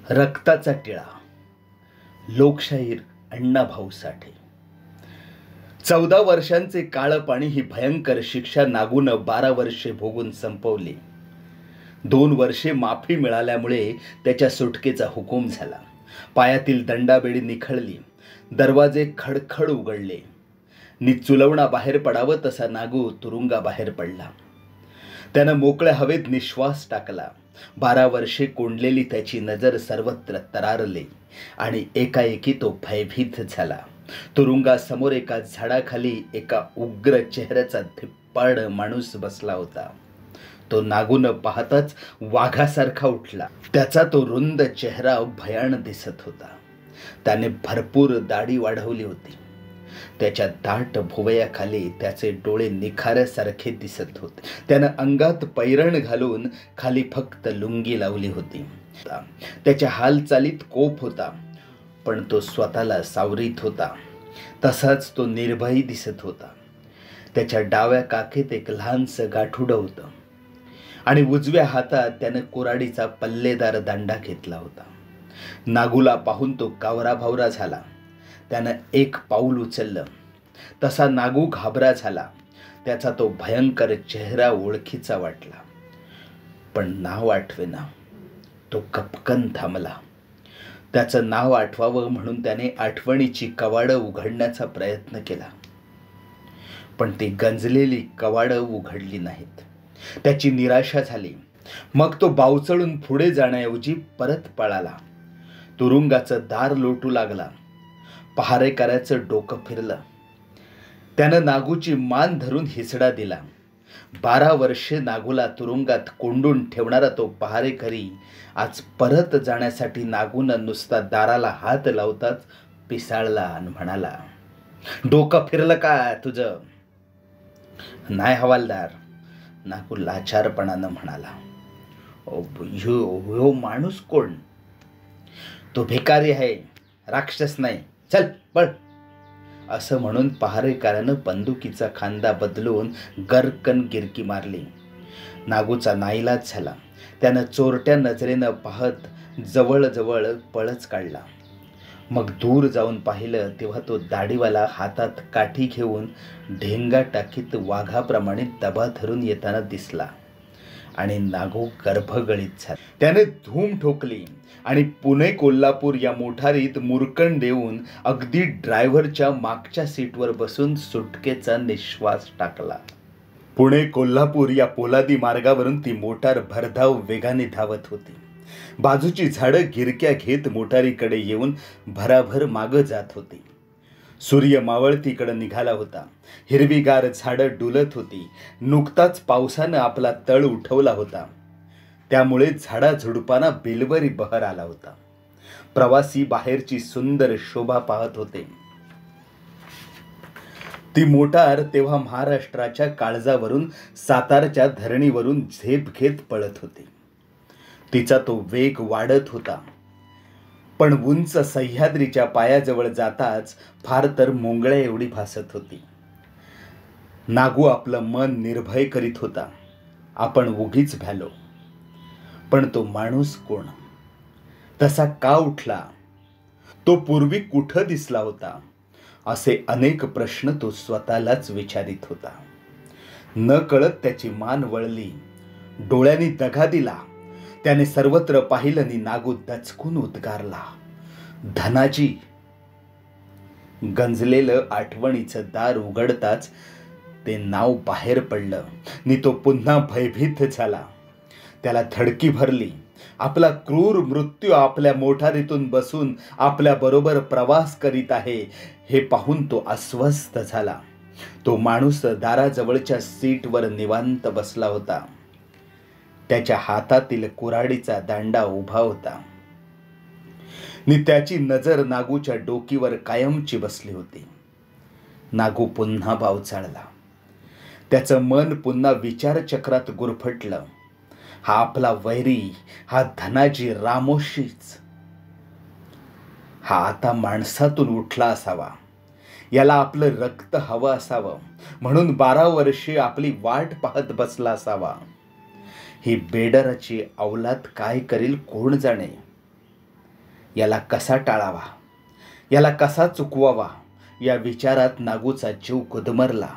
रक्ताचा टिळा. लोकशाहीर अण्णाभाऊ साठे. 14 वर्षांचे काळं पाणी ही भयंकर शिक्षा नागून 12 वर्षे भोगून संपवली. 2 वर्षे माफी मिळाल्यामुळे त्याच्या सुटकेचा हुकूम झाला. पायातील दंडाबेडी निखळली, दरवाजे खडखड उघडले. चुलवणा बाहेर पडावं तसा नागू तुरुंगाबाहेर पडला. त्यानं मोकळ्या हवेत निश्वास टाकला. 12 वर्षे कोंडलेली त्याची नजर सर्वत्र तरारली आणि एकाएकी तो भयभीत झाला. तुरुंगासमोर एका झाडाखाली एका उग्र चेहऱ्याचा धिप्पाड माणूस बसला होता. तो नागून पाहताच वाघासारखा उठला. त्याचा तो रुंद चेहरा भयान दिसत होता. त्याने भरपूर दाढी वाढवली होती. त्याच्या दाट भुवयाखाली त्याचे डोळे निखाऱ्यासारखे दिसत होते. त्यानं अंगात पैरण घालून खाली फक्त लुंगी लावली होती. त्याच्या हालचालीत कोप होता, पण तो स्वतःला सावरीत होता. तसाच तो निर्भयी दिसत होता. त्याच्या डाव्या काखेत एक लहानसं गाठुडं होतं आणि उजव्या हातात त्यानं कुऱ्हाडीचा पल्लेदार दांडा घेतला होता. नागूला पाहून तो कावराभावरा झाला. त्यानं एक पाऊल उचललं तसा नागू घाबरा झाला. त्याचा तो भयंकर चेहरा ओळखीचा वाटला, पण नाव आठवेना. तो कपकन थांबला. त्याचं नाव आठवावं म्हणून त्याने आठवणीची कवाडं उघडण्याचा प्रयत्न केला, पण ती गंजलेली कवाडं उघडली नाहीत. त्याची निराशा झाली. मग तो बावचळून पुढे जाण्याऐवजी परत पळाला. तुरुंगाचं दार लोटू लागला. पहारेकऱ्याचं डोकं फिरलं. त्यानं नागूची मान धरून हिसडा दिला. 12 वर्षे नागूला तुरुंगात कोंडून ठेवणारा तो पहारेकरी आज परत जाण्यासाठी नागूनं नुसता दाराला हात लावताच पिसाळला आणि म्हणाला, डोकं फिरलं का तुझं? नाही हवालदार, नागू लाचारपणानं म्हणाला. ह्यो माणूस कोण? तो भिकारी आहे, राक्षस नाही. चल पळ. असं म्हणून पहारेकरानं बंदुकीचा खांदा बदलून गरकन गिरकी मारली. नागूचा नाईलाज झाला. त्यानं चोरट्या नजरेनं पाहत जवळजवळ पळच काढला. मग दूर जाऊन पाहिलं तेव्हा तो दाढीवाला हातात काठी घेऊन ढेंगा टाकीत वाघाप्रमाणे दबा धरून येताना दिसला आणि नागू गर्भगळीत झाला. त्याने धूम ठोकली आणि पुणे कोल्हापूर या मोटारीत मुरकण देऊन अगदी ड्रायव्हरच्या मागच्या सीटवर बसून सुटकेचा निश्वास टाकला. पुणे कोल्हापूर या पोलादी मार्गावरून ती मोटार भरधाव वेगाने धावत होती. बाजूची झाडं गिरक्या घेत मोटारीकडे येऊन भराभर मागं जात होती. सूर्य मावळतीकडे निघाला होता. हिरवीगार झाडं डुलत होती. नुकताच पावसानं आपला तळ उठवला होता, त्यामुळे झाडाझुडपांना बिलवरी बहर आला होता. प्रवासी बाहेरची सुंदर शोभा पाहत होते. ती मोटार तेव्हा महाराष्ट्राच्या काळजावरून सातारच्या धरणीवरून झेप घेत पळत होती. तिचा तो वेग वाढत होता, पण उंच सह्याद्रीच्या पायाजवळ जाताच फार तर मुंगळ्या एवढी भासत होती. नागू आपलं मन निर्भय करीत होता. आपण उगीच भ्यालो. पण तो माणूस कोण? तसा का उठला? तो पूर्वी कुठं दिसला होता? असे अनेक प्रश्न तो स्वतःलाच विचारित होता. न कळत त्याची मान वळली. डोळ्यांनी दगा दिला. त्याने सर्वत्र पाहिलं आणि नागू दचकून उद्गारला, धनाजी. गंजलेलं आठवणीचं दार उघडताच ते नाव बाहेर पडलं आणि तो पुन्हा भयभीत झाला. त्याला धडकी भरली. आपला क्रूर मृत्यू आपल्या मोटारीतून बसून आपल्या बरोबर प्रवास करीत आहे हे पाहून तो अस्वस्थ झाला. तो माणूस दाराजवळच्या सीटवर निवांत बसला होता. त्याच्या हातातील कुऱ्हाडीचा दांडा उभा होता आणि त्याची नजर नागूच्या डोकीवर कायमची बसली होती. नागू पुन्हा बावचाळला. त्याचं मन पुन्हा विचारचक्रात गुरफटलं. हा आपला वैरी, हा धनाजी रामोशीच. हा आता माणसातून उठला असावा. याला आपलं रक्त हवं असावं म्हणून 12 वर्षे आपली वाट पाहत बसला असावा. ही बेडराची औलाद काय करील कोण जाणे. याला कसा टाळावा, याला कसा चुकवावा या विचारात नागूचा जीव गुदमरला.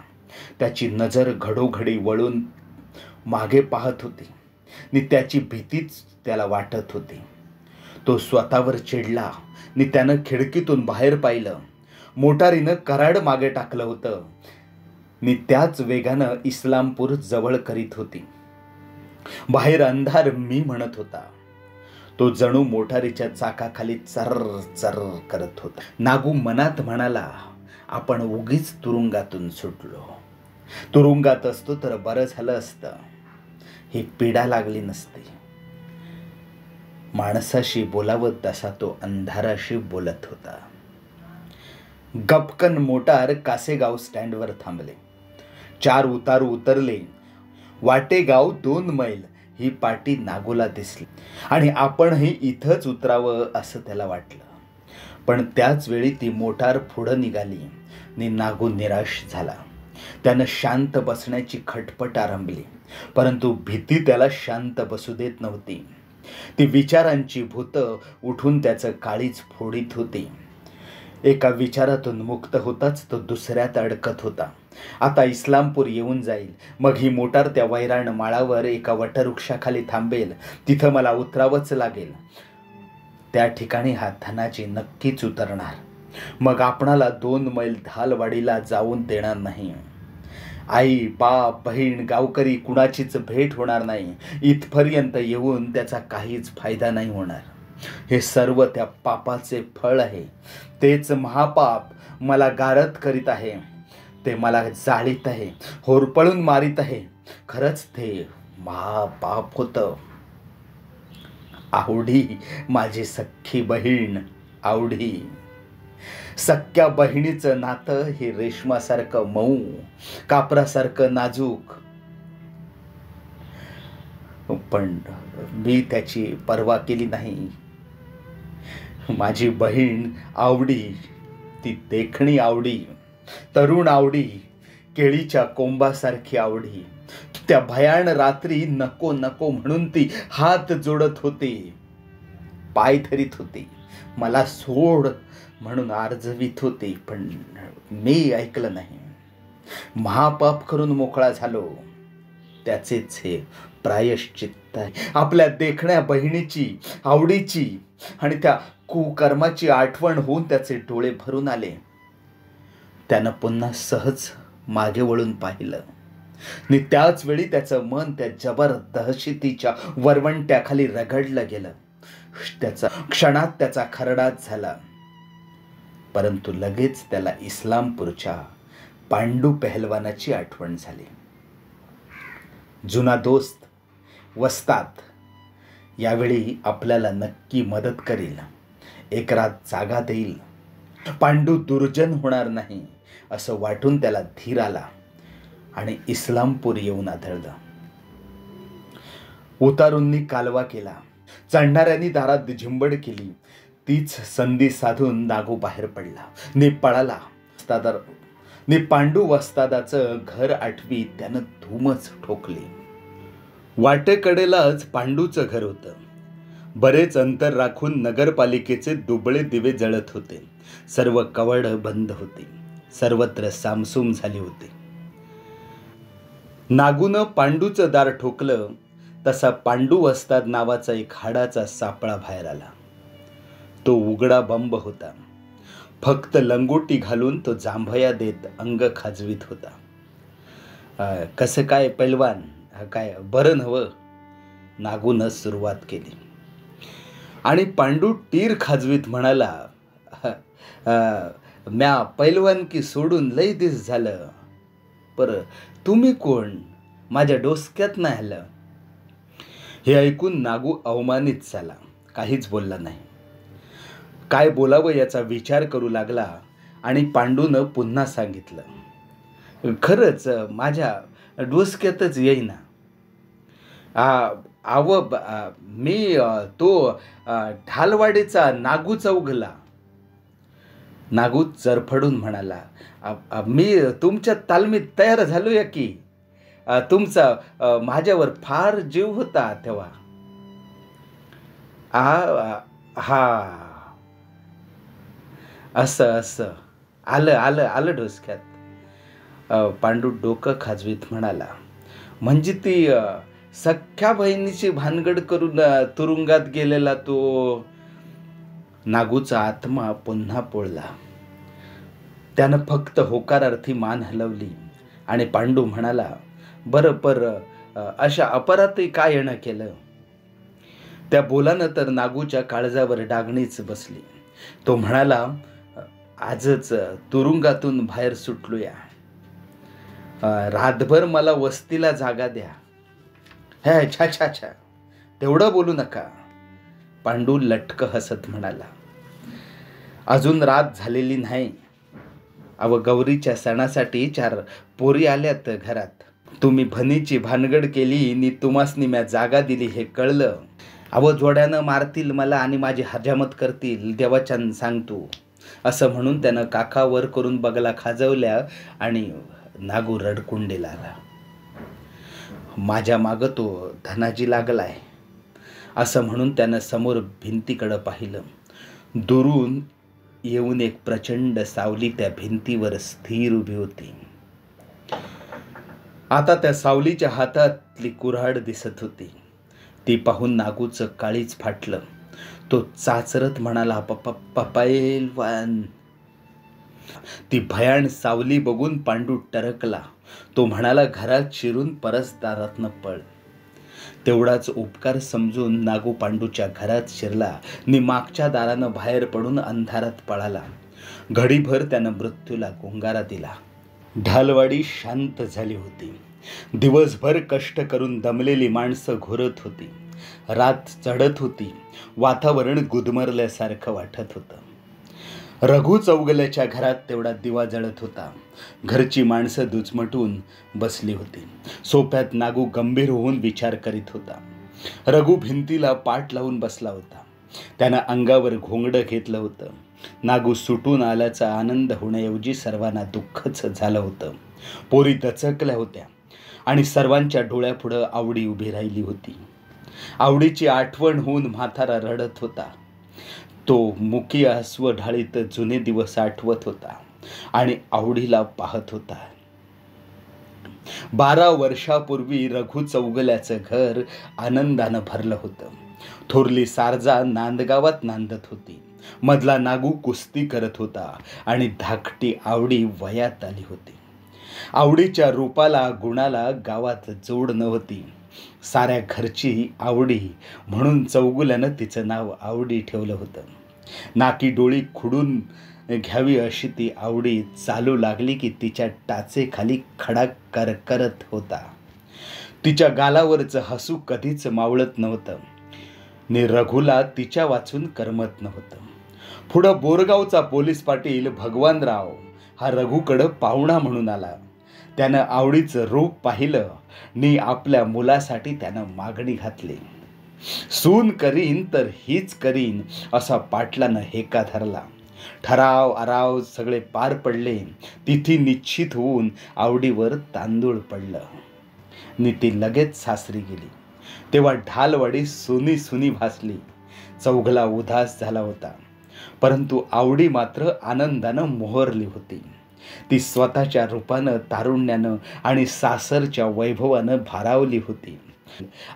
त्याची नजर घडोघडी वळून मागे पाहत होती आणि त्याची भीतीच त्याला वाटत होती. तो स्वतःवर चिडला आणि त्यानं खिडकीतून बाहेर पाहिलं. मोटारीनं कराड मागे टाकलं होतं आणि त्याच वेगानं इस्लामपूर जवळ करीत होती. बाहेर अंधार मी म्हणत होता. तो जणू मोटारीच्या चाकाखाली चर्र चर्र करत होता. नागू मनात म्हणाला, आपण उगीच तुरुंगातून सुटलो. तुरुंगात असतो तर बरं झालं असतं, ही पीडा लागली नसती. माणसाशी बोलावं तसा तो अंधाराशी बोलत होता. गपकन मोटार कासेगाव स्टँडवर थांबले. 4 उतारू उतरले. वाटेगाव 2 मैल ही पाटी नागूला दिसली आणि आपणही इथंच उतरावं असं त्याला वाटलं. पण त्याच वेळी ती मोटार पुढं निघाली आणि नागू निराश झाला. त्यानं शांत बसण्याची खटपट आरंभली, परंतु भीती त्याला शांत बसू देत नव्हती. ती विचारांची भूतं उठून त्याचं काळीज फोडीत होती. एका विचारातून मुक्त होताच तो दुसऱ्यात अडकत होता. आता इस्लामपूर येऊन जाईल, मग ही मोटार त्या वैराण माळावर एका वटवृक्षाखाली थांबेल. तिथं मला उतरावंच लागेल. त्या ठिकाणी हा धनाजी नक्कीच उतरणार. मग आपणाला 2 मैल धालवाडीला जाऊन देणार नाही. आई, बाप, बहीण, गावकरी कुणाचीच भेट होणार नाही. इथपर्यंत येऊन त्याचा काहीच फायदा नाही होणार. हे सर्व त्या पापाचे फळ आहे. तेच महापाप मला गारद करीत आहे. ते मला जाळीत आहे, होरपळून मारीत आहे. खरंच ते महापाप होतं. आवडी, माझी सख्खी बहीण आवडी. सख्या बहिणीचं नातं हे रेशमासारखं मऊ, कापरासारखं नाजूक. पण मी त्याची पर्वा केली नाही. माझी बहीण आवडी, ती देखणी आवडी, तरुण आवडी, केळीच्या कोंबासारखी आवडी. त्या भयान रात्री नको नको म्हणून ती हात जोडत होती, पाय धरीत होती, मला सोड म्हणून आर्जवीत होती. पण मी ऐकलं नाही. महापाप करून मोकळा झालो. त्याचेच हे प्रायश्चित्त आहे. आपल्या देखण्या बहिणीची, आवडीची आणि त्या कुकर्माची आठवण होऊन त्याचे डोळे भरून आले. त्यानं पुन्हा सहज मागे वळून पाहिलं आणि त्याच वेळी त्याचं मन त्या जबर दहशतीच्या वरवंट्याखाली रगडलं गेलं. त्याचा क्षणात त्याचा खरडाच झाला. परंतु लगेच त्याला इस्लामपूरच्या पांडू पहलवानाची आठवण झाली. जुना दोस्त, वस्ताद, यावेळी आपल्याला नक्की मदत करील, एक रात जागा देईल. पांडू दुर्जन होणार नाही असं वाटून त्याला धीर आला आणि इस्लामपूर येऊन आदळलं. उतारूंनी कालवा केला. चढणाऱ्यांनी दारात झिंबड केली. तीच संधी साधून नागू बाहेर पडला. ने पळाला. पांडू वस्तादाचं घर आठवी त्यानं धूमच ठोकली. वाटेकडेलाच पांडूचं घर होतं. बरेच अंतर राखून नगरपालिकेचे दुबळे दिवे जळत होते. सर्व कवड बंद होती. सर्वत्र सामसूम झाली होती. नागूनं पांडूचं दार ठोकलं तसा पांडू वस्ताद नावाचा एक हाडाचा सापळा बाहेर आला. तो उघडा बंब होता. फक्त लंगोटी घालून तो जांभया देत अंग खाजवीत होता. कसं काय पैलवान, काय बरं नव्हं? नागूनं सुरुवात केली आणि पांडू टीर खाजवीत म्हणाला, म्या पैलवानकी सोडून लई दिस झालं. पर तुम्ही कोण? माझ्या डोसक्यात नाही आलं. हे ऐकून नागू अवमानित झाला. काहीच बोलला नाही. काय बोलावं याचा विचार करू लागला आणि पांडूनं पुन्हा सांगितलं, खरंच माझ्या डोसक्यातच येईना. मी तो ढालवाडीचा नागू चौघला. नागू चरफडून म्हणाला, मी तुमच्या तालमीत तयार झालोय की. तुमचा माझ्यावर फार जीव होता तेव्हा. हा, असं असं आलं आलं आलं डोसक्यात. पांडू डोकं खाजवीत म्हणाला, म्हणजे ती सख्ख्या बहिणीची भानगड करून तुरुंगात गेलेला तो. नागूचा आत्मा पुन्हा पोळला. त्यानं फक्त होकारार्थी मान हलवली आणि पांडू म्हणाला, बरं अशा अपराधी काय येणं केलं? त्या बोलानं तर नागूच्या काळजावर डागणीच बसली. तो म्हणाला, आजच तुरुंगातून बाहेर सुटलोया. रातभर मला वस्तीला जागा द्या. हे छा छा छा, तेवढं बोलू नका. पांडू लटक हसत म्हणाला, अजून रात झालेली नाही. गौरीच्या सणासाठी 4 पोरी आल्यात घरात. तुम्ही भनीची भानगड केली नि तुम्हासनी म्या जागा दिली हे कळलं. जोड्यानं मारतील मला आणि माझी हजामत करतील, देवाच्यान सांगतो. असं म्हणून त्यानं काका वर करून बगला खाजवल्या आणि नागू रडकुंडीला आला. माझ्या मागं तो धनाजी लागलाय असं म्हणून त्यानं समोर भिंतीकडं पाहिलं. दुरून येऊन एक प्रचंड सावली त्या भिंतीवर स्थिर उभी होती. आता त्या सावलीच्या हातातली कुऱ्हाड दिसत होती. ती पाहून नागूचं काळीच फाटलं. तो चाचरत म्हणाला, पैलवान. ती भयाण सावली बघून पांडू टरकला. तो म्हणाला, घरात शिरून परसदारातनं पळ. तेवढाच उपकार समजून नागू पांडूच्या घरात शिरला नि मागच्या दारानं बाहेर पडून अंधारात पळाला. घडीभर त्यानं मृत्यूला गुंगारा दिला. ढालवाडी शांत झाली होती. दिवसभर कष्ट करून दमलेली माणसं घोरत होती. रात चढत होती. वातावरण गुदमरल्यासारखं वाटत होतं. रघु चौगल्याच्या घरात तेवढा दिवा जळत होता. घरची माणसं दुचमटून बसली होती. सोप्यात नागू गंभीर होऊन विचार करीत होता. रघु भिंतीला पाठ लावून बसला होता. त्यानं अंगावर घोंगडं घेतलं होतं. नागू सुटून आल्याचा आनंद होण्याऐवजी सर्वांना दुःखच झालं होतं. पोरी दचकल्या होत्या आणि सर्वांच्या डोळ्यापुढं आवडी उभी राहिली होती. आवडीची आठवण होऊन म्हातारा रडत होता. तो मुकी अस्व ढाळीत जुने दिवस आठवत होता आणि आवडीला पाहत होता. 12 वर्षापूर्वी रघु चौगल्याचं घर आनंदानं भरलं होतं. थोरली सारजा नांदगावात नांदत होती. मधला नागू कुस्ती करत होता आणि धाकटी आवडी वयात आली होती. आवडीच्या रूपाला गुणाला गावात जोड नव्हती. साऱ्या घरची आवडी म्हणून चौगुल्यानं तिचं नाव आवडी ठेवलं होतं. नाकी डोळी खुडून घ्यावी अशी ती आवडी चालू लागली की तिच्या टाचेखाली खडा करत होता. तिच्या गालावरचं हसू कधीच मावळत नव्हतं नि रघुला तिच्या वाचून करमत नव्हतं. पुढं बोरगावचा पोलीस पाटील भगवानराव हा रघुकडं पाहुणा म्हणून आला. त्यानं आवडीचं रूप पाहिलं नि आपल्या मुलासाठी त्यानं मागणी घातली. सून करीन तर हीच करीन असा पाटलानं हेका धरला. ठराव अराव सगळे पार पडले. तिथी निश्चित होऊन आवडीवर तांदूळ पडलं नि ती लगेच सासरी गेली. तेव्हा ढालवाडी सुनी सुनी भासली. चौघला उदास झाला होता, परंतु आवडी मात्र आनंदानं मोहरली होती. ती स्वतःच्या रूपानं, तारुण्यानं आणि सासरच्या वैभवानं भारावली होती.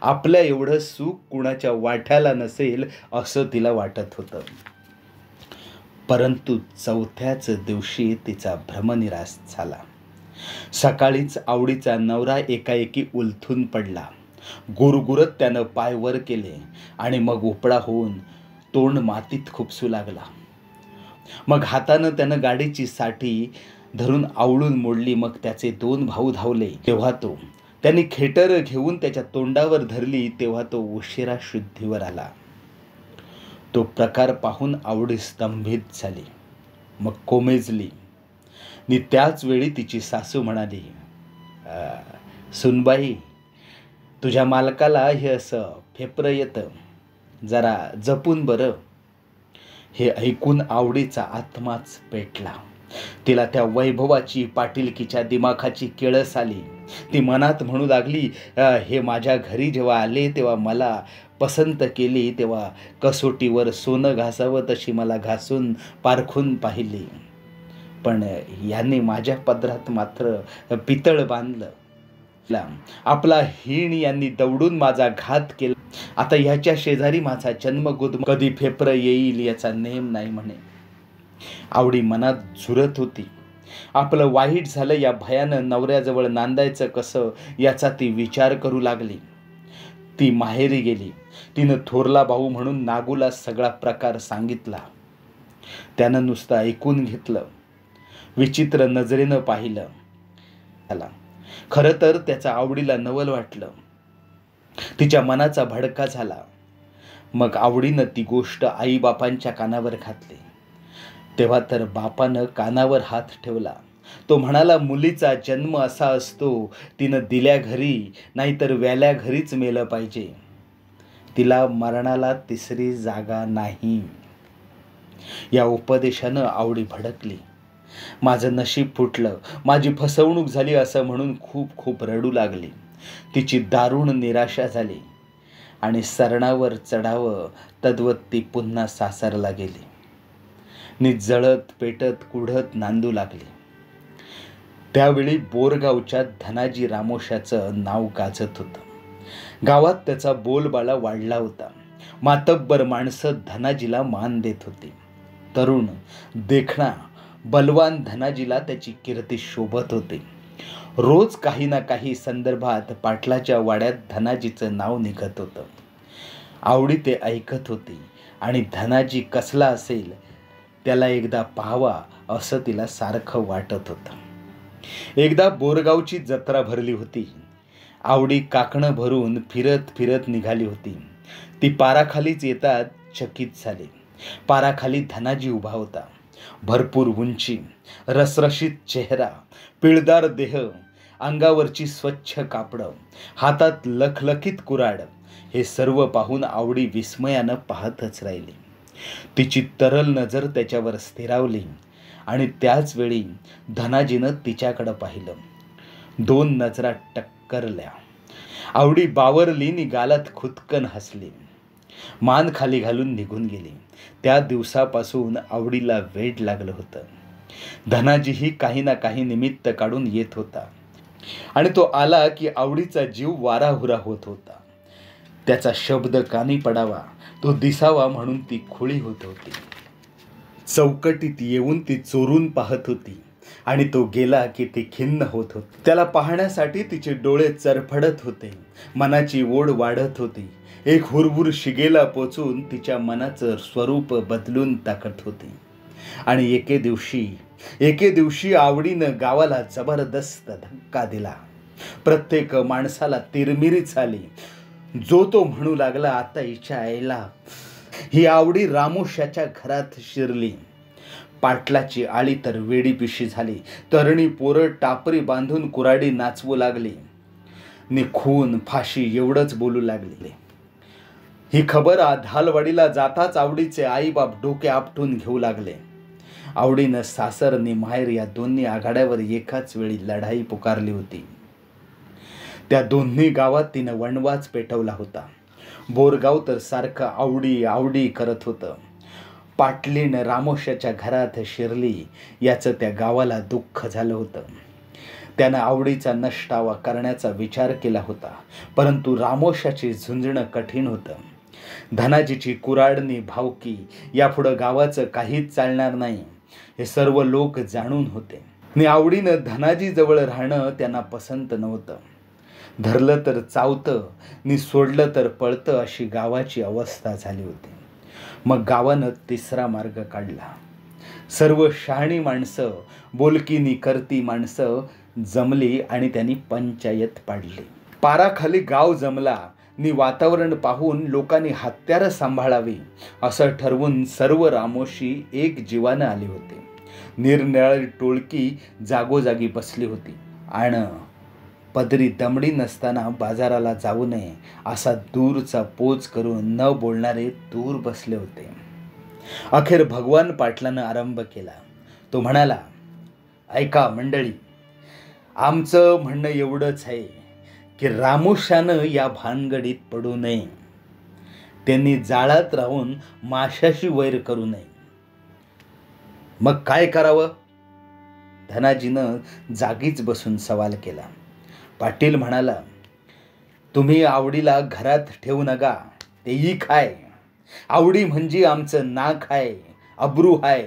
आपल्या एवढं सुख कुणाच्या वाट्याला नसेल असं तिला वाटत होतं. परंतु 4थ्याच दिवशी तिचा भ्रमनिरास झाला. सकाळीच आवडीचा नवरा एकाएकी उलथून पडला. गुरगुरत त्यानं पाय वर केले आणि मग उपडा होऊन तोंड मातीत खुपसू लागला. मग हातानं त्यानं गाडीची साठी धरून आवळून मोडली. मग त्याचे 2 भाऊ धावले. तेव्हा त्यांनी खेटर घेऊन त्याच्या तोंडावर धरली. तेव्हा तो उशिरा शुद्धीवर आला. तो प्रकार पाहून आवडी स्तंभित झाली, मग कोमेजली. नि त्याच वेळी तिची सासू म्हणाली, सुनबाई, तुझ्या मालकाला हे असं फेपरं येतं, जरा जपून बरं. हे ऐकून आवडीचा आत्माच पेटला. तिला त्या वैभवाची पाटीलकीच्या दिमाखाची केळस आली. ती मनात म्हणू लागली, हे माझ्या घरी जेव्हा आले तेव्हा मला पसंत केली, तेव्हा कसोटीवर सोनं घासावं तशी मला घासून पारखून पाहिली, पण यांनी माझ्या पदरात मात्र पितळ बांधलं. आपला हीण यांनी दवडून माझा घात केला. आता ह्याच्या शेजारी माझा जन्म कधी फेपर येईल याचा नेम नाही म्हणे. आवडी मनात झुरत होती. आपलं वाईट झालं या भयानं नवऱ्याजवळ नांदायचं कसं याचा ती विचार करू लागली. ती माहेरी गेली. तिनं थोरला भाऊ म्हणून नागूला सगळा प्रकार सांगितला. त्यानं नुसतं ऐकून घेतलं, विचित्र नजरेनं पाहिलं. त्याला खरं तर त्याचा आवडीला नवल वाटलं. तिच्या मनाचा भडका झाला. मग आवडीनं ती गोष्ट आईबापांच्या कानावर घातली. तेव्हा तर बापानं कानावर हात ठेवला. तो म्हणाला, मुलीचा जन्म असा असतो, तिनं दिल्या घरी नाहीतर व्याल्या घरीच मेलं पाहिजे. तिला मरणाला तिसरी जागा नाही. या उपदेशानं आवडी भडकली. माझं नशीब फुटलं, माझी फसवणूक झाली असं म्हणून खूप खूप रडू लागली. तिची दारुण निराशा झाली आणि सरणावर चढावं तद्वत ती पुन्हा सासरला गेली. नि जळत पेटत कुढत नांदू लागली. त्यावेळी बोरगावच्या धनाजी रामोशाचं नाव गाजत होतं. गावात त्याचा बोलबाला वाढला होता. मातब्बर माणसं धनाजीला मान देत होती. तरुण देखणा बलवान धनाजीला त्याची कीर्ती शोभत होती. रोज काही ना काही संदर्भात पाटलाच्या वाड्यात धनाजीचं नाव निघत होतं. आवडी ते ऐकत होती आणि धनाजी कसला असेल त्याला एकदा पाहावा असं तिला सारखं वाटत होतं. एकदा बोरगावची जत्रा भरली होती. आवडी काकणं भरून फिरत फिरत निघाली होती. ती पाराखालीच येतात चकित झाली. पाराखाली धनाजी उभा होता. भरपूर उंची, रसरशीत चेहरा, पिळदार देह, अंगावरची स्वच्छ कापडं, हातात लखलखीत कुऱ्हाड, हे सर्व पाहून आवडी विस्मयानं पाहतच राहिली. तिची तरल नजर त्याच्यावर स्थिरावली आणि त्याच वेळी धनाजीनं तिच्याकडं पाहिलं. दोन नजरा टक्करल्या. आवडी बावरली नि गालात खुदकन हसली. मान खाली घालून निघून गेली. त्या दिवसापासून आवडीला वेड लागलं होतं. धनाजीही काही ना काही निमित्त काढून येत होता आणि तो आला की आवडीचा जीव वाराहुरा होत होता. त्याचा शब्द कानी पडावा, तो दिसावा म्हणून ती खुळी होत होती. चौकटीत येऊन ती चोरून पाहत होती आणि तो गेला की ती खिन्न होत होती. त्याला पाहण्यासाठी तिचे डोळे चरफडत होते. मनाची ओढ वाढत होती. एक हुरहुर शिगेला पोचून तिच्या मनाचं स्वरूप बदलून टाकत होती. आणि एके दिवशी आवडीनं गावाला जबरदस्त धक्का दिला. प्रत्येक माणसाला तिरमिरीच आली. जो तो म्हणू लागला, आता हिच्या आईला ही आवडी रामोशाच्या घरात शिरली. पाटलाची आळी तर वेडीपिशी झाली. तरुणी पोरं टापरी बांधून कुऱ्हाडी नाचवू लागली. नि खून फाशी एवढंच बोलू लागले. ही खबर धालवाडीला जाताच आवडीचे आईबाप डोके आपटून घेऊ लागले. आवडीनं सासर नि माहेर या दोन्ही आघाड्यावर एकाच वेळी लढाई पुकारली होती. त्या दोन्ही गावात तिनं वणवाच पेटवला होता. बोरगाव तर सारखं आवडी आवडी करत होतं. पाटलीनं रामोशाच्या घरात शिरली याचं त्या गावाला दुःख झालं होतं. त्यानं आवडीचा नष्टावा करण्याचा विचार केला होता, परंतु रामोशाची झुंजणं कठीण होतं. धनाजीची कुऱ्हाडणी भावकी यापुढं गावाचं काहीच चालणार नाही हे सर्व लोक जाणून होते. नि आवडीनं धनाजीजवळ राहणं त्यांना पसंत नव्हतं. धरलं तर चावतं नि सोडलं तर पळतं अशी गावाची अवस्था झाली होती. मग गावानं तिसरा मार्ग काढला. सर्व शहाणी माणसं, बोलकी नि करती माणसं जमली आणि त्यांनी पंचायत पाडली. पाराखाली गाव जमला नि वातावरण पाहून लोकांनी हत्यारं सांभाळावी असं ठरवून सर्व रामोशी एक जीवानं आली होती. निरनिराळी टोळकी जागोजागी बसली होती. आणि पदरी दमडी नसताना बाजाराला जाऊ नये असा दूरचा पोच करून न बोलणारे दूर बसले होते. अखेर भगवान पाटलानं आरंभ केला. तो म्हणाला, ऐका मंडळी, आमचं म्हणणं एवढंच आहे की रामुशानं या भानगडीत पडू नये. त्यांनी जाळात राहून माशाशी वैर करू नये. मग काय करावं? धनाजीनं जागीच बसून सवाल केला. पाटील म्हणाला, तुम्ही आवडीला घरात ठेवू नका, तेही खाय. आवडी म्हणजे आमचं नाक आहे, अब्रू आहे,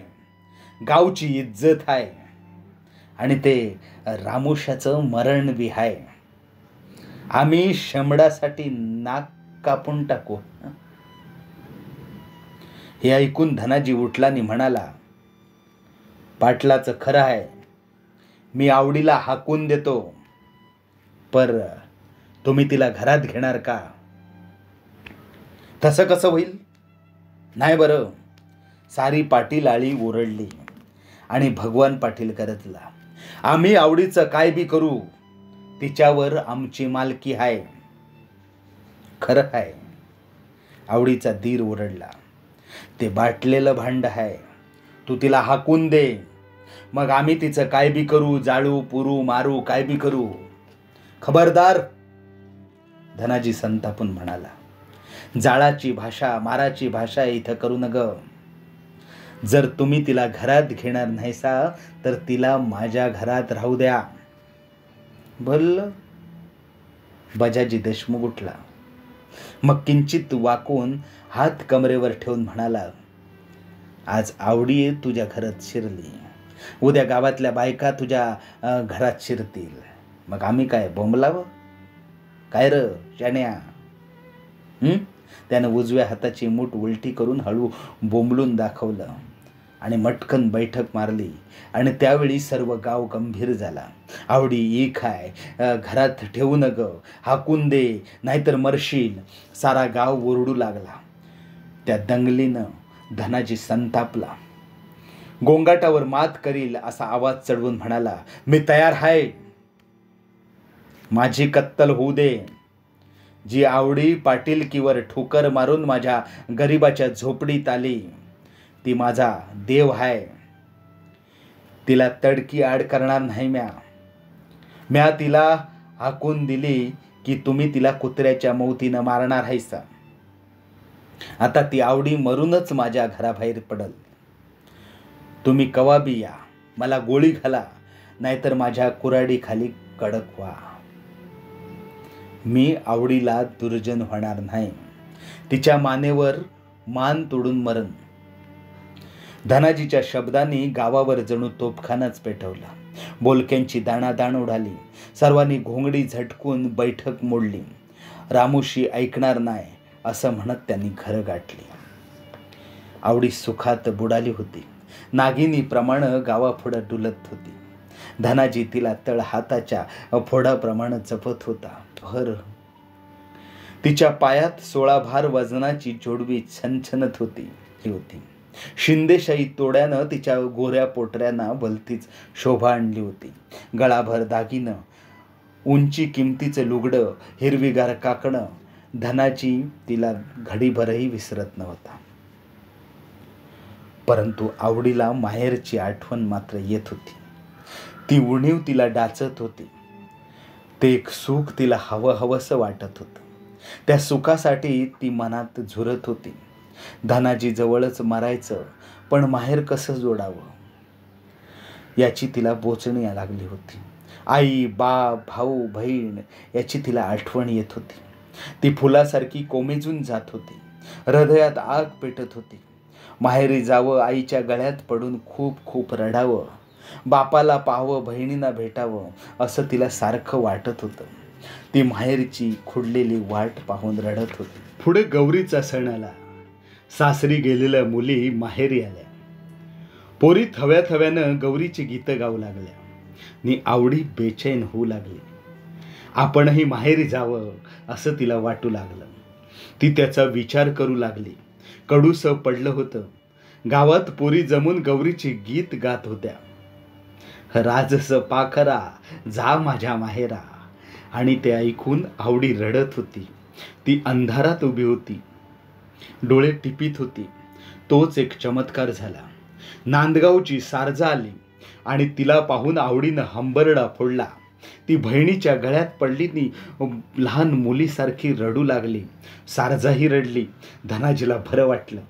गावची इज्जत आहे, आणि ते रामुशाचं मरण बी आहे. आम्ही शंभडासाठी नाक कापून टाकू. हे ऐकून धनाजी उठला आणि म्हणाला, पाटलाचं खरं आहे, मी आवडीला हाकून देतो, पर तुम्ही तिला घरात घेणार का? तसं कसं होईल? नाही बरं. सारी पाटील आळी ओरडली आणि भगवान पाटील करतला, आम्ही आवडीचं काय बी करू, तिच्यावर आमची मालकी आहे. खरं आहे. आवडीचा धीर ओरडला, ते बाटलेलं भांड आहे, तू तिला हाकून दे, मग आम्ही तिचं काय बी करू, जाळू पुरू मारू, काय बी करू. खबरदार. धनाजी संतापून म्हणाला, जाळाची भाषा माराची भाषा इथं करू नग. जर तुम्ही तिला घरात घेणार नाहीसा तर तिला माझ्या घरात राहू द्या. बोल. बजाजी देशमुख उठला. मग किंचित वाकून हात कमरेवर ठेवून म्हणाला, आज आवडी तुझ्या घरात शिरली, उद्या गावातल्या बायका तुझ्या घरात शिरतील, मग आम्ही काय बोंबलावं? काय र शाण्या? त्यानं उजव्या हाताची मूठ उलटी करून हळू बोंबलून दाखवलं आणि मटकन बैठक मारली. आणि त्यावेळी सर्व गाव गंभीर झाला. आवडी ई खाय, घरात ठेवू नग, हाकून दे, नाहीतर मरशील. सारा गाव ओरडू लागला. त्या दंगलीनं धनाजी संतापला. गोंगाटावर मात करील असा आवाज चढवून म्हणाला, मी तयार आहे, माझी कत्तल होऊ दे. जी आवडी पाटीलकीवर ठोकर मारून माझ्या गरिबाच्या झोपडीत आली, ती माझा देव आहे. तिला तडकी आड करणार नाही. म्या तिला हाकून दिली की तुम्ही तिला कुत्र्याच्या मौतीनं मारणार हैसा. आता ती आवडी मरूनच माझ्या घराबाहेर पडल. तुम्ही कवा बी या, मला गोळी घाला, नाहीतर माझ्या कुऱ्हाडी खाली कडक व्हा. मी आवडीला दुर्जन होणार नाही. तिच्या मानेवर मान तोडून मरण. धनाजीच्या शब्दांनी गावावर जणू तोफखानाच पेटवला. बोलक्यांची दाणादाण उडाली. सर्वांनी घोंगडी झटकून बैठक मोडली. रामुशी ऐकणार नाही असं म्हणत त्यांनी घर गाठली. आवडी सुखात बुडाली होती. नागिनीप्रमाणे गावापुढं डुलत होती. धनाजी तिला तळ हाताच्या फोडाप्रमाणे जपत होता. भर तिच्या पायात 16 भार वजनाची जोडवी छनछनत होती. शिंदेशाही तोड्यानं तिच्या गोऱ्या पोटऱ्यांना भलतीच शोभा आणली होती. गळाभर दागिनं, उंची किमतीचं लुगडं, हिरवीगार काकणं. धनाजी तिला घडीभरही विसरत नव्हता. परंतु आवडीला माहेरची आठवण मात्र येत होती. ती उणीव तिला डाचत होती. ते एक सुख तिला हवंहवंसं वाटत होतं. त्या सुखासाठी ती मनात झुरत होती. धनाजी जवळच मरायचं, पण माहेर कसं जोडावं याची तिला बोचणी लागली होती. आई, बाप, भाऊ, बहीण याची तिला आठवण येत होती. ती फुलासारखी कोमेजून जात होती. हृदयात आग पेटत होती. माहेरी जावं, आईच्या गळ्यात पडून खूप खूप रडावं, बापाला पाहावं, बहिणींना भेटावं असं तिला सारखं वाटत होतं. ती माहेरची खुडलेली वाट पाहून रडत होती. पुढे गौरीचा सण आला. सासरी गेलेल्या मुली माहेरी आल्या. पोरी थव्या थव्यानं गौरीची गीतं गाऊ लागल्या. नि आवडी बेचैन होऊ लागली. आपणही माहेरी जावं असं तिला वाटू लागलं. ती त्याचा विचार करू लागली. कडूसं पडलं होतं. गावात पोरी जमून गौरीची गीत गात होत्या. राजस पाखरा जा माझ्या माहेरा. आणि ते ऐकून आवडी रडत होती. ती अंधारात उभी होती, डोळे टिपीत होती. तोच एक चमत्कार झाला. नांदगावची सारजा आली. आणि तिला पाहून आवडीनं हंबरडा फोडला. ती बहिणीच्या गळ्यात पडली नी लहान मुलीसारखी रडू लागली. सारजाही रडली. धनाजीला बरं वाटलं.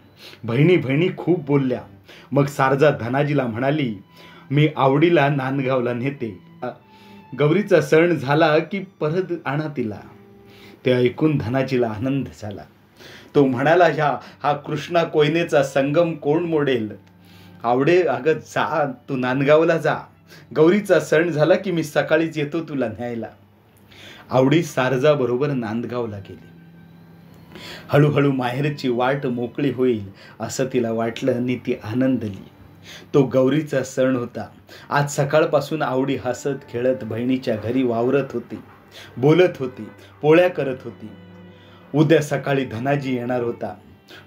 बहिणी बहिणी खूप बोलल्या. मग सारजा धनाजीला म्हणाली, मी आवडीला नांदगावला नेते. गौरीचा सण झाला की परत आणा तिला. ते ऐकून धनाजीला आनंद झाला. तो म्हणाला, हा कृष्णा कोयनेचा संगम कोण मोडेल. आवडे, अगं जा, तू नांदगावला जा. गौरीचा सण झाला की मी सकाळीच येतो तुला न्यायला. आवडी सारजा बरोबर नांदगावला गेली. हळूहळू माहेरची वाट मोकळी होईल असं तिला वाटलं आणि ती आनंदली. तो गौरीचा सण होता. आज सकाळपासून आवडी हसत खेळत बहिणीच्या घरी वावरत होती, बोलत होती, पोळ्या करत होती. उद्या सकाळी धनाजी येणार होता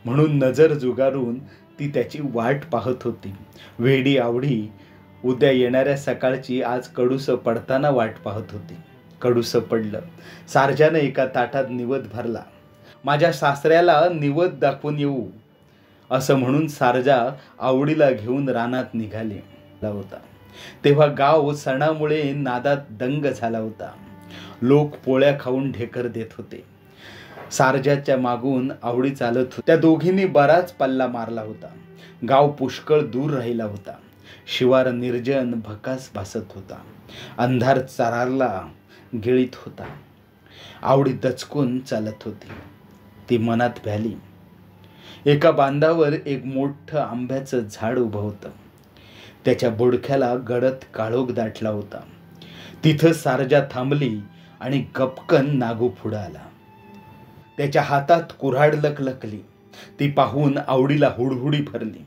म्हणून नजर जुगारून ती त्याची वाट पाहत होती. वेडी आवडी उद्या येणाऱ्या सकाळची आज कडूसं पडताना वाट पाहत होती. कडूसं पडलं. सारजानं एका ताटात निवद भरला. माझ्या सासऱ्याला निवद दाखवून येऊ असं म्हणून सारजा आवडीला घेऊन रानात निघाला होता. तेव्हा गाव सणामुळे नादात दंग झाला होता. लोक पोळ्या खाऊन ढेकर देत होते. सारजाच्या मागून आवडी चालत होती. त्या दोघींनी बराच पल्ला मारला होता. गाव पुष्कळ दूर राहिला होता. शिवार निर्जन भकास भासत होता. अंधार चारारला गिळीत होता. आवडी दचकून चालत होती. ती मनात भ्याली. एका बांधावर एक मोठं आंब्याचं झाड उभं होतं. त्याच्या बोडख्याला गडद काळोख दाटला होता. तिथं सारजा थांबली आणि गपकन नागू पुढं आला. त्याच्या हातात कुऱ्हाड लकलकली. ती पाहून आवडीला हुडहुडी भरली.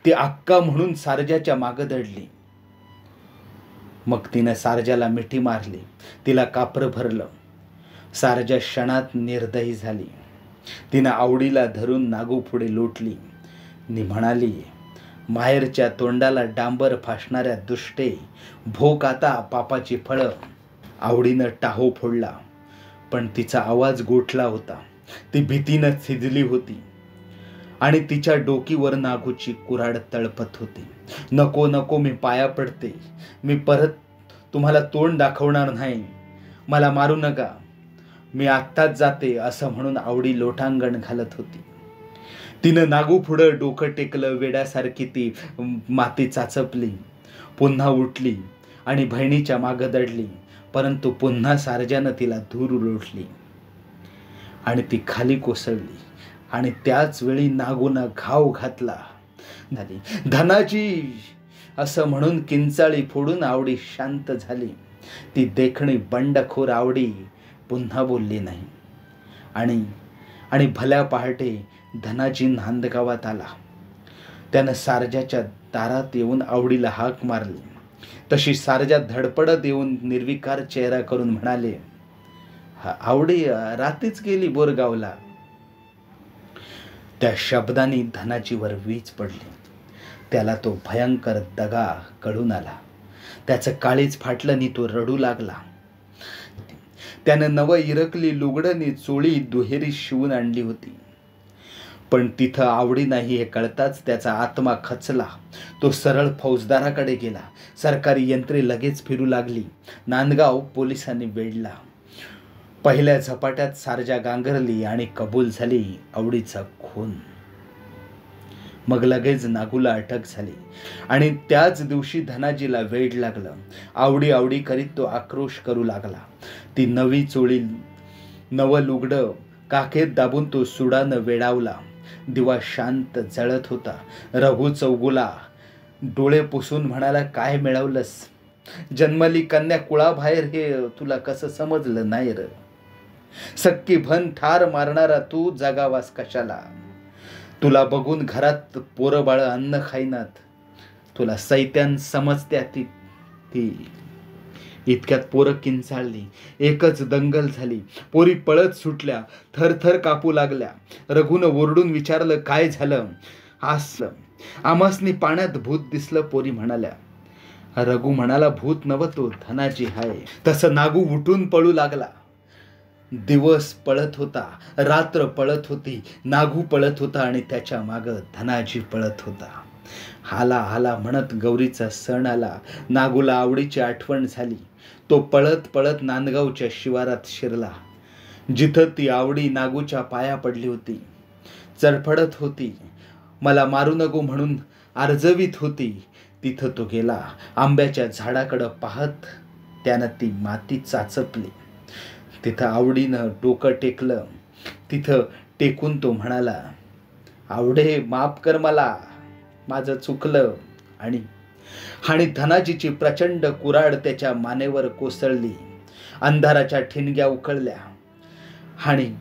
ती अक्का म्हणून सारजाच्या मागं दडली. मग तिनं सारजाला मिठी मारली. तिला कापरं भरलं. सारजा क्षणात निर्दयी झाली. तिनं आवडीला धरून नागू पुढे लोटली नि म्हणाली, माहेरच्या तोंडाला डांबर फासणाऱ्या दुष्टे, भोग आता पापाची फळं. आवडीनं टाहो फोडला पण तिचा आवाज गोठला होता. ती भीतीनं थिजली होती आणि तिच्या डोकीवर नागूची कुऱ्हाड तळपत होती. नको नको, मी पाया पडते. मी परत तुम्हाला तोंड दाखवणार नाही. मला मारू नका. मी आत्ताच जाते असं म्हणून आवडी लोटांगण घालत होती. तिनं नागू पुढं डोकं टेकलं. वेड्यासारखी ती माती चाचपली. पुन्हा उठली आणि बहिणीच्या मागं दडली. परंतु पुन्हा सारजानं तिला दूर लोटली आणि ती खाली कोसळली आणि त्याच वेळी नागूनं घाव घातला. धनाजी असं म्हणून किंचाळी फोडून आवडी शांत झाली. ती देखणी बंडखोर आवडी पुन्हा बोलली नाही. आणि भल्या पहाटे धनाजी नांदगावात आला. त्यानं सारजाच्या दारात येऊन आवडीला हाक मारली. तशी सारजा धडपडत येऊन निर्विकार चेहरा करून म्हणाले, आवडी रात्रीच गेली बोरगावला. त्या शब्दांनी धनाजीवर वीज पडली. त्याला तो भयंकर दगा कळून आला. त्याचं काळीज फाटलं आणि तो रडू लागला. त्यानं नवं इरकली लुगडं चोळी दुहेरी शिवून आणली होती. पण तिथं आवडी नाही हे कळताच त्याचा आत्मा खचला. तो सरळ फौजदाराकडे गेला. सरकारी यंत्रे लगेच फिरू लागली. नांदगाव पोलिसांनी वेढला. पहिल्या झपाट्यात सारजा गांगरली आणि कबूल झाली आवडीचा खून. मग लगेच नागूला अटक झाली आणि त्याच दिवशी धनाजीला वेड लागलं. आवडी आवडी करीत तो आक्रोश करू लागला. ती नवी चोळी नवं लुगडं काखेत दाबून तो सुडानं वेडावला. दिवा शांत जळत होता. रघु चौगुला डोळे पुसून म्हणाला, काय मिळवलंस? जन्मली कन्या कुळाबाहेर हे तुला कसं समजलं नाही र? सक्की भन ठार मारणारा तू जगावास कशाला? तुला बघून घरात पोरं बाळ अन्न खाईनात. तुला सैत्यान समजत्या ती इतक्यात पोरं किंचाळली. एकच दंगल झाली. पोरी पळत सुटल्या. थरथर कापू लागल्या. रघुनं ओरडून विचारलं, काय झालं? आमासनी पाण्यात भूत दिसलं, पोरी म्हणाल्या. रघु म्हणाला, भूत नव्हतो, धनाजी हाय. तसं नागू उठून पळू लागला. दिवस पळत होता, रात्र पळत होती, नागू पळत होता आणि त्याच्या मागं धनाजी पळत होता. हाला हाला म्हणत गौरीचा सण आला. नागूला आवडीची आठवण झाली. तो पळत पळत नांदगावच्या शिवारात शिरला, जिथं ती आवडी नागूच्या पाया पडली होती. चडफडत होती, मला मारू नको म्हणून आर्जवीत होती. तिथं तो गेला. आंब्याच्या झाडाकडं पाहत त्यानं ती माती चाचपली. तिथं आवडीनं डोकं टेकलं. तिथं टेकून तो म्हणाला, आवडे माफ कर मला, माझं चुकलं. आणि धनाजीची प्रचंड कुऱ्हाड त्याच्या मानेवर कोसळली. अंधाराच्या ठिणग्या उकळल्या आणि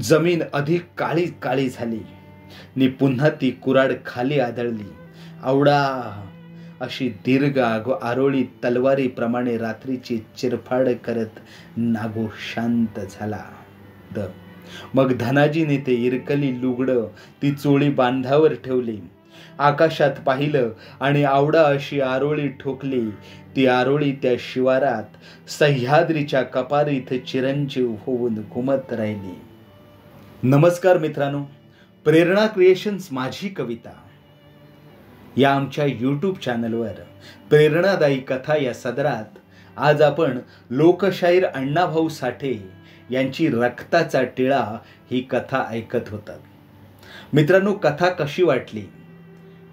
जमीन अधिक काळी काळी झाली. नि पुन्हा ती कुऱ्हाड खाली आदळली. आवडा अशी दीर्घ आरोळी तलवारीप्रमाणे रात्रीची चिरफाड करत नागू शांत झाला. मग धनाजीने ते इरकली लुगडं ती चोळी बांधावर ठेवली. आकाशात पाहिलं आणि आवडा अशी आरोळी ठोकली. ती आरोळी त्या शिवारात सह्याद्रीच्या कपारीत चिरंजीव होऊन घुमत राहिली. नमस्कार मित्रांनो, प्रेरणा क्रिएशन्स माझी कविता या आमच्या यूट्यूब चॅनलवर प्रेरणादायी कथा या सदरात आज आपण लोकशाहीर अण्णाभाऊ साठे यांची रक्ताचा टिळा ही कथा ऐकत होतात. मित्रांनो, कथा कशी वाटली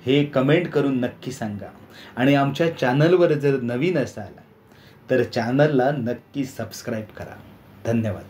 हे कमेंट करून नक्की सांगा. आणि आमच्या चॅनलवर जर नवीन असाल तर चॅनलला नक्की सबस्क्राईब करा. धन्यवाद.